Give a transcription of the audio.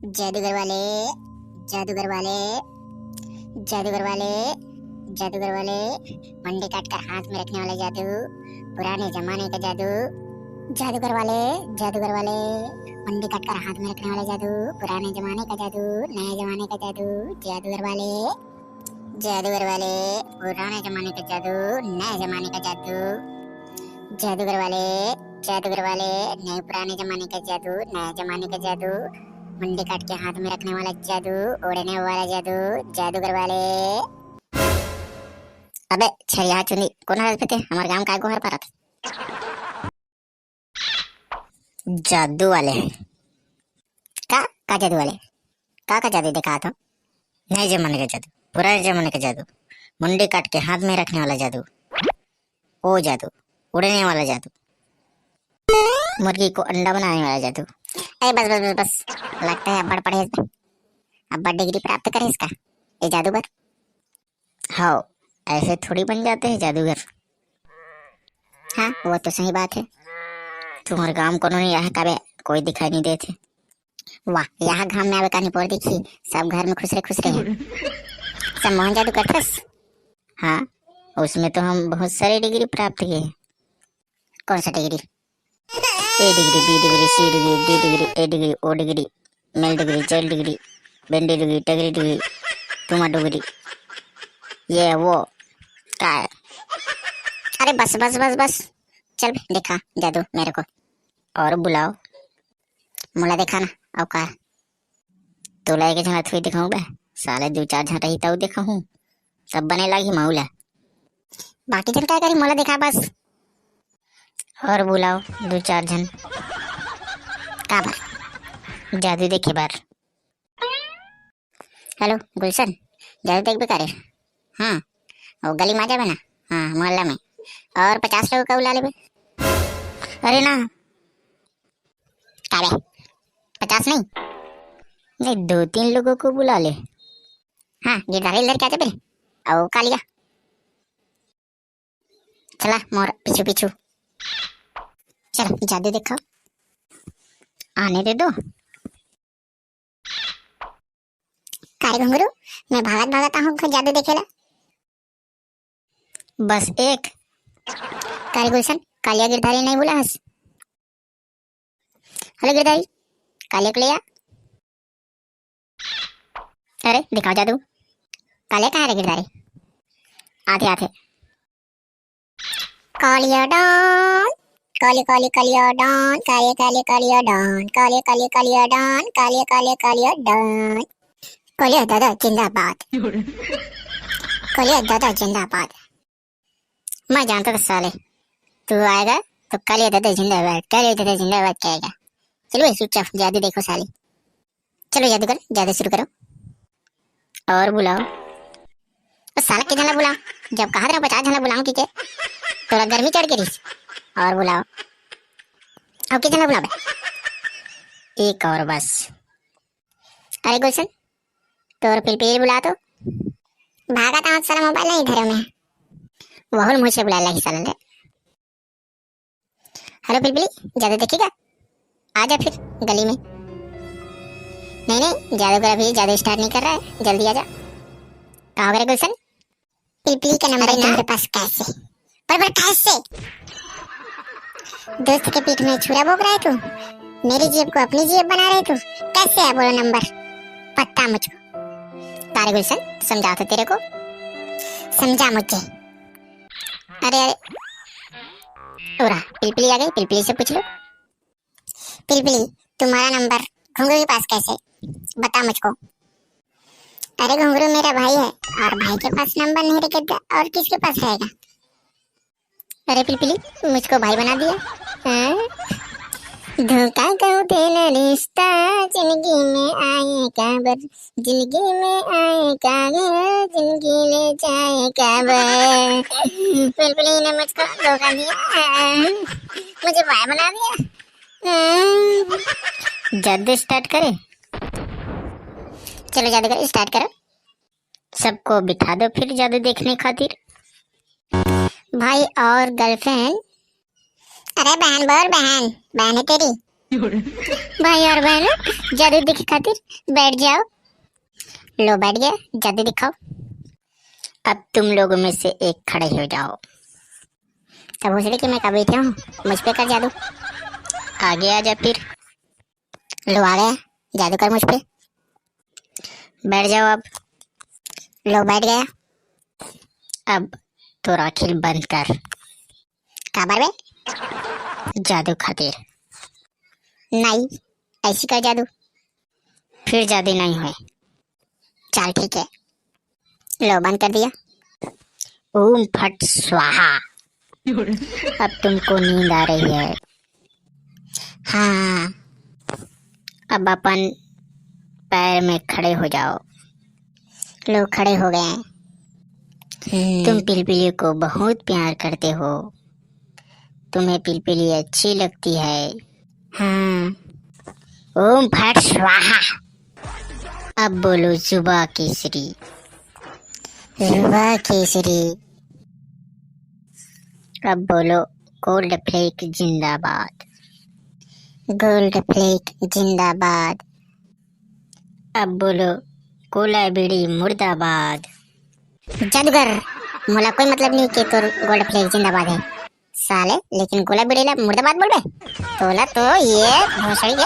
जादूगर वाले, जादूगर वाले, जादूगर वाले, जादूगर वाले, मंडी काट कर हाथ में रखने वाला जादू, पुराने जमाने का जादू। जादूगर वाले, जादूगर वाले, मंडी काट कर हाथ में रखने वाला जादू, पुराने जमाने का जादू, नए जमाने का जादू। जादूगर वाले, जादूगर वाले, पुराने जमाने का जादू, नए जमाने का जादू। जादूगर वाले, जादूगर वाले, नए पुराने जमाने का जादू, नए जमाने का जादू, मंडी काट के हाथ में रखने वाला जादू, उड़ने वाला जादू। जादूगर वाले। अबे छरिया चुनी कोण पे हमारे गांव का गोहर पर जादू वाले का जादू वाले का जादू देखा तो नए जमाने का जादू, पुराने जमाने का जादू, मुंडी काट के हाथ में रखने वाला जादू, ओ जादू, उड़ने वाला जादू, मुर्गी को अंडा बनाने वाला जादू। अरे बस बस बस बस, लगता है अब पढ़े अब डिग्री प्राप्त करे इसका ये जादूगर। हाँ, ऐसे थोड़ी बन जाते हैं जादूगर। हाँ वो तो सही बात है। तुम्हारे गांव को नहीं यहाँ कभी कोई दिखाई नहीं देते। वाह, यहाँ घाम में आवे का नहीं दिखी, सब घर में खुसरे खुसरे हैं। सब मोहन जादू करते। हाँ, उसमें तो हम बहुत सारी डिग्री प्राप्त किए। कौन सा degree? A degree, B degree, C degree, D degree, A degree, O degree, मेल डिग्री, जेल डिग्री, बेंडी डिग्री, टगरी डिग्री, तुमा डिग्री, ये वो क्या है? अरे बस बस बस बस, चल दिखा जादू मेरे को और बुलाओ। मुला देखा ना औकार तो लाके झना थोड़ी दिखाऊं बे, साले दो चार झन रही तो देखा हूं तब बने लगी माऊला। बाकी जन क्या करी, मोला देखा बस और बुलाओ दो चार जन का बार जादू देखे बार। हेलो गुलशन, जादू देख बेकार है। हाँ और गली में आ जावे ना, हाँ मोहल्ला में, और 50 लोगों का बुला ले। अरे ना काबे 50 नहीं, नहीं 2-3 लोगों को बुला ले। हाँ गिरधारी लड़के आते पे और कालिया चला मोर पीछू पीछू। चल जादू देखो, आने दे दो। काय घुंगरू, मैं भागत भागत हूँ जादू देखेला। बस एक काय गुलशन, कालिया गिरधारी नहीं बोला हस। हेलो गिरधारी, कालिया को ले आ। अरे दिखाओ जादू, कालिया कहाँ है गिरधारी? आते आते कालिया डॉन, काले काले कालिया डॉन, काले काले कालिया डॉन, काले काले कालिया डॉन, काले काले कालिया डॉन। कालिया दादा जिंदाबाद, कालिया दादा जिंदाबाद। मैं जानता था साले तू आएगा तो कालिया दादा जिंदाबाद, कालिया दादा जिंदाबाद कहेगा। चलो भाई चुपचाप जादू देखो साले। चलो जादूगर जादू शुरू करो और बुलाओ। तो साला के जना बुलाओ, जब कहा था 50 जना बुलाऊं की के थोड़ा गर्मी चढ़ के रही। और बुलाओ अब कितना बुलाओ? एक और बस। अरे गुलशन तो और पिलपिल बुला तो भागा था सारा, मोबाइल नहीं धरे में वहुल मुझे बुला ला साला ने। हेलो पिलपिली, जादू देखेगा? आजा फिर गली में। नहीं नहीं जादूगर अभी जादू स्टार्ट नहीं कर रहा है, जल्दी आजा। कहाँ हो गया गुलशन? पिलपिली का नंबर तुम्हारे पास कैसे? पर कैसे? दोस्त के पीठ में छुरा भोग रहा है तू, मेरी जेब को अपनी जेब बना रहे तू, कैसे है बोलो नंबर? पता मुझको। तारे गुलशन समझाओ तो तेरे को, समझा मुझे। अरे अरे उरा पिलपिली आ गई, पिलपिली से पूछ लो। पिलपिली तुम्हारा नंबर घुंगरू के पास कैसे, बता मुझको। अरे घुंगरू मेरा भाई है और भाई के पास नंबर नहीं रहेगा और किसके पास रहेगा? अरे पिलपिली मुझको भाई बना दिया। धोखा क्यों देना रिश्ता, जिंदगी में आए काबर, जिंदगी में आए काबर, जिंदगी ले जाए काबर। पिलपिली ने मुझको धोखा दिया, मुझे भाई बना दिया। जादू स्टार्ट करे? चलो जादूगर स्टार्ट करो, सबको बिठा दो फिर जादू देखने खातिर। भाई और गर्लफ्रेंड? अरे बहन बोल, बहन बहन है तेरी, भाई और बहनों, जादू दिखे खातिर बैठ जाओ। लो बैठ गया, जादू दिखाओ। अब तुम लोगों में से एक खड़े हो जाओ। तब भोसड़ी कि मैं कब बैठा हूँ, मुझ पे कर जादू। आगे आ जा फिर। लो आ गया, जादू कर मुझ पे। बैठ जाओ अब। लो बैठ गया। अब तो आंखें बंद कर। काबर बे? जादू खातिर। नहीं, ऐसी कर जादू। फिर जादू नहीं हुए। चल ठीक है। लो बंद कर दिया। ओम फट स्वाहा। अब तुमको नींद आ रही है। हाँ, अब अपन पैर में खड़े हो जाओ। लोग खड़े हो गए। तुम पिलपिली को बहुत प्यार करते हो। तुम्हें पिलपिली अच्छी लगती है। हाँ। ओम फट स्वाहा। अब बोलो जुबा केसरी। जुबा केसरी। अब बोलो गोल्ड फ्लेक जिंदाबाद। गोल्ड फ्लेक जिंदाबाद। अब बोलो कोला बीड़ी मुर्दाबाद। जादूगर, मोला कोई मतलब नहीं कि तोर गोल्ड फ्लेक जिंदाबाद है साले, लेकिन गोला बीड़ी ला मुर्दाबाद बोल बे तोला तो ये भोसड़ी के